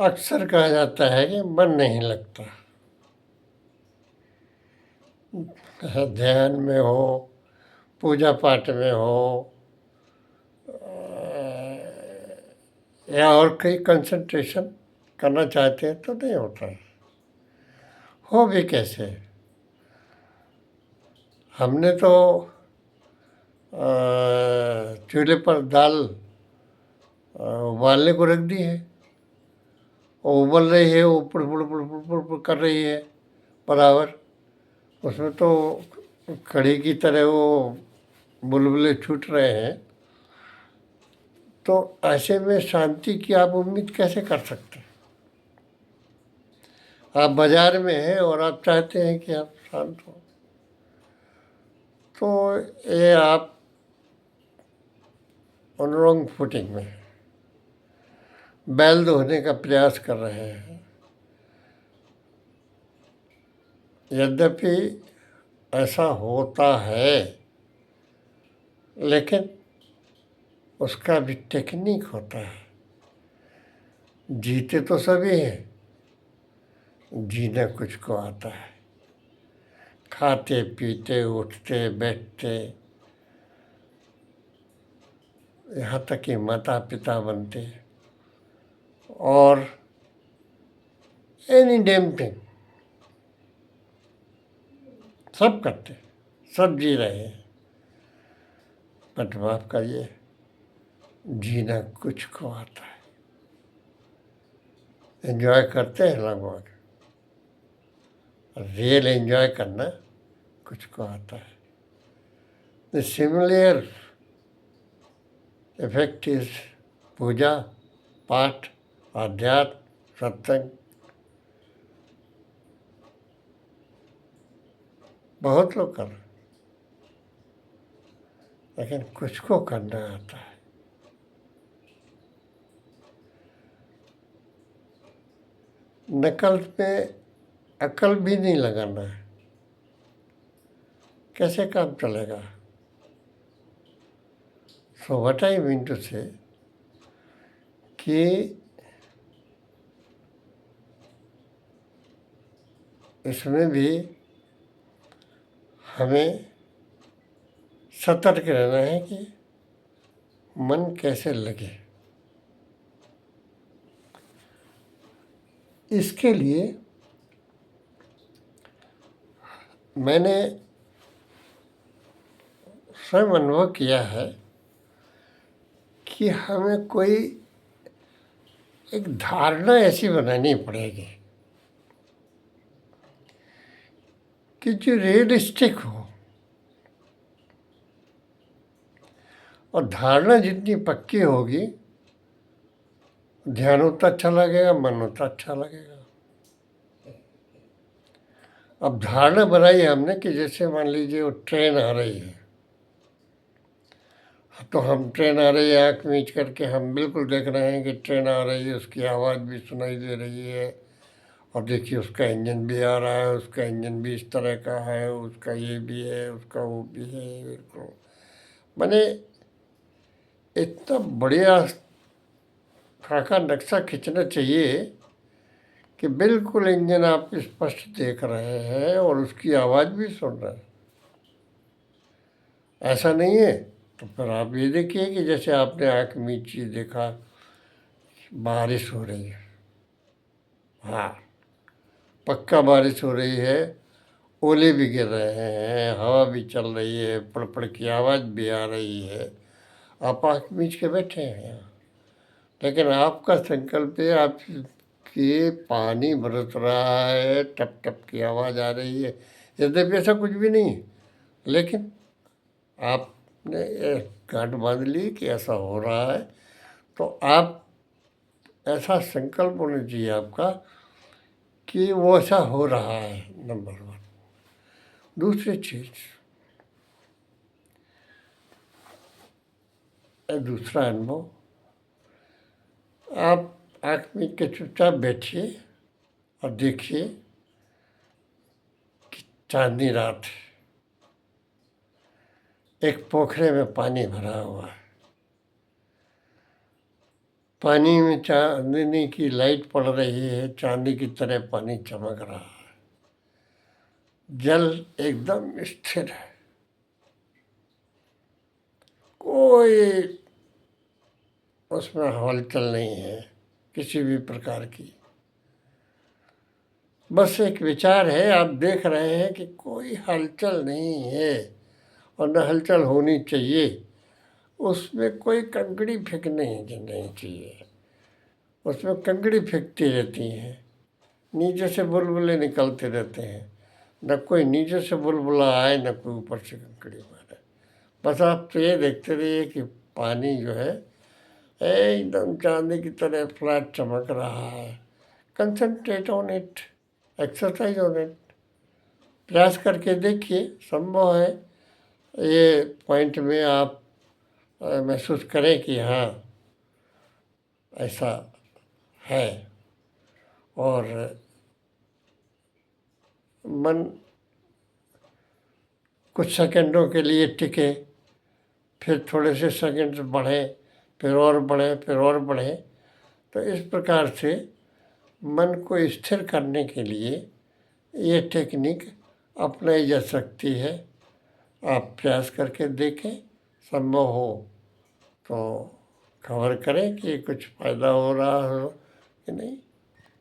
अक्सर कहा जाता है कि मन नहीं लगता, ध्यान में हो, पूजा पाठ में हो, या और कहीं कंसंट्रेशन करना चाहते हैं तो नहीं होता है। हो भी कैसे? हमने तो चूल्हे पर दाल उबालने को रख दी है, वो उबल रही है, वो पुड़ पुड़ पुड़ पुड़ पुड़ पुड़ कर रही है बराबर। उसमें तो कढ़ी की तरह वो बुलबुले छूट रहे हैं। तो ऐसे में शांति की आप उम्मीद कैसे कर सकते हैं? आप बाजार में हैं और आप चाहते हैं कि आप शांत हो, तो ये आप ऑन रॉन्ग फुटिंग में हैं। बैल धोने का प्रयास कर रहे हैं। यद्यपि ऐसा होता है, लेकिन उसका भी टेक्निक होता है। जीते तो सभी हैं, जीना कुछ को आता है। खाते पीते उठते बैठते, यहाँ तक कि माता पिता बनते, और एनी डैम थिंग सब करते, सब जी रहे हैं। बट माफ करिए, जीना कुछ को आता है। एंजॉय करते हैं लगभग, रियल एंजॉय करना कुछ को आता है। द सिमिलर इफेक्ट इज पूजा पाठ, आध्यात्म, सत्संग। बहुत लोग कर रहे हैं, लेकिन कुछ को करना आता है। नकल पे अकल भी नहीं लगाना है, कैसे काम चलेगा? So what I mean to say कि इसमें भी हमें सतर्क रहना है कि मन कैसे लगे। इसके लिए मैंने स्वयं अनुभव किया है कि हमें कोई एक धारणा ऐसी बनानी पड़ेगी कि जो रियलिस्टिक हो। और धारणा जितनी पक्की होगी, ध्यान उतना अच्छा लगेगा, मन उतना अच्छा लगेगा। अब धारणा बनाई हमने कि जैसे मान लीजिए वो ट्रेन आ रही है, तो हम ट्रेन आ रही है आँख मीच करके हम बिल्कुल देख रहे हैं कि ट्रेन आ रही है, उसकी आवाज़ भी सुनाई दे रही है, और देखिए उसका इंजन भी आ रहा है, उसका इंजन भी इस तरह का है, उसका ये भी है, उसका वो भी है। बिल्कुल मैंने इतना बढ़िया खाका नक्शा खींचना चाहिए कि बिल्कुल इंजन आप स्पष्ट देख रहे हैं और उसकी आवाज़ भी सुन रहे हैं। ऐसा नहीं है तो फिर आप ये देखिए कि जैसे आपने आँख मीची देखा बारिश हो रही है, हाँ पक्का बारिश हो रही है, ओले भी गिर रहे हैं, हवा भी चल रही है, पड़ की आवाज़ भी आ रही है। आप आँख मीच के बैठे हैं यहाँ, लेकिन आपका संकल्प है आपके पानी बरस रहा है, टप टप की आवाज़ आ रही है। यद्यपि ऐसा कुछ भी नहीं है, लेकिन आपने एक गांठ बांध ली कि ऐसा हो रहा है, तो आप ऐसा संकल्प होना चाहिए आपका कि वो ऐसा हो रहा है। Number one. दूसरी चीज, दूसरा अनुभव, आप आँख मीच के चुपचाप बैठिए और देखिए कि चांदनी रात है, एक पोखरे में पानी भरा हुआ है, पानी में चांदनी की लाइट पड़ रही है, चांदी की तरह पानी चमक रहा है, जल एकदम स्थिर है, कोई उसमें हलचल नहीं है किसी भी प्रकार की। बस एक विचार है, आप देख रहे हैं कि कोई हलचल नहीं है और न हलचल होनी चाहिए, उसमें कोई कंकड़ी फेंकने नहीं चाहिए, उसमें कंकड़ी फेंकती रहती हैं, नीचे से बुलबुले निकलते रहते हैं, न कोई नीचे से बुलबुला आए न कोई ऊपर से कंकड़ी मारे। बस आप तो ये देखते रहिए कि पानी जो है एकदम चांदी की तरह फ्लैट चमक रहा है। Concentrate on it, exercise on it, प्रयास करके देखिए, संभव है ये पॉइंट में आप महसूस करें कि हाँ ऐसा है, और मन कुछ सेकंडों के लिए टिके, फिर थोड़े से सेकंड बढ़े, फिर और बढ़े, फिर और बढ़े। तो इस प्रकार से मन को स्थिर करने के लिए ये टेक्निक अपनाई जा सकती है। आप प्रयास करके देखें, संभव हो तो खबर करें कि कुछ फ़ायदा हो रहा हो कि नहीं।